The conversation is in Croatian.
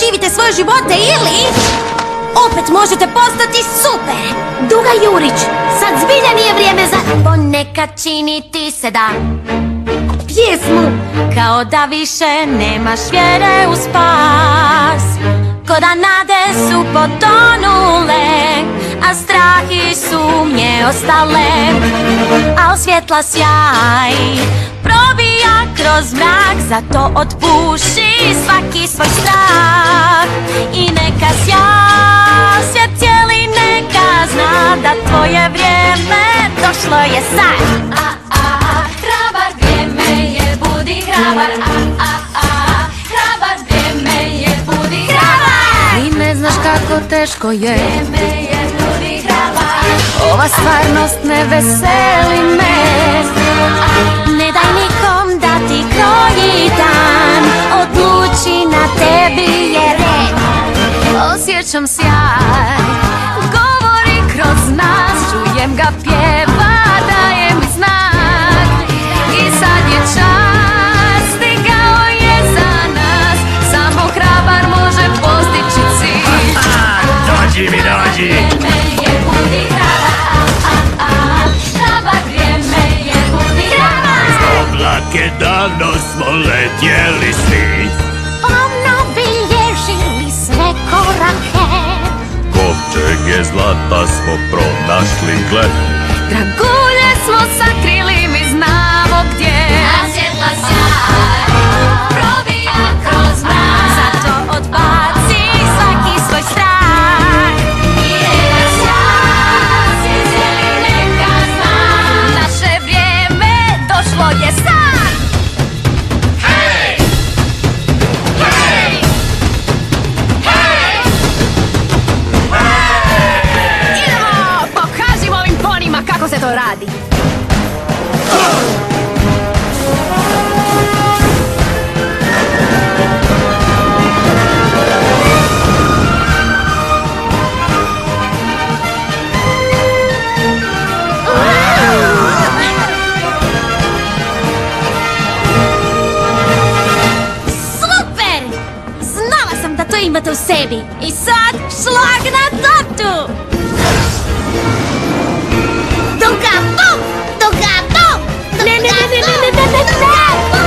živite svoje živote ili opet možete postati super. Duga Jurić, sad zbilja nije vrijeme za ponekad čini ti se da pjesmu kao da više nemaš vjere u spas, ko da nade su potonule, a strah i sumnje ostale, al svjetla sjaj probija kroz mrak, zato otpuši svaki svoj strah i neka svijet cijeli neka zna da tvoje vrijeme došlo je sad. Hrabar, vrijeme je, budi hrabar, hrabar, vrijeme je, budi hrabar. Ti ne znaš kako teško je, Vrijeme je, budi hrabar. ova stvarnost ne veseli me. Ne daj nikom da ti kroji dan, odluči na tebi je red. Osjećam sjaj, govori kroz nas, čujem ga pjeva, daje mi znak. I sad je čas, stigao je za nas, samo hrabar može postići cilj. Dođi mi, dođi! Vrijeme je, budi hrabar, hrabar, vrijeme je, budi hrabar. Oblake davno smo letjeli svi, Pomno bilježili sve korake, kovčege zlata smo pronašli, gle. dragulje smo sakrili, mi znamo gdje. A svjetla sjaj probija kroz mrak, Zato odbaci svaki svoj strah i neka svijet cijeli neka zna. Naše vrijeme došlo je sad. Hej! Hej! Idemo, pokažimo ovim ponima kako se to radi. Super! Znala sam da to imate u sebi. I sad šlag na tortu! Duga bum! Duga bum! Ne!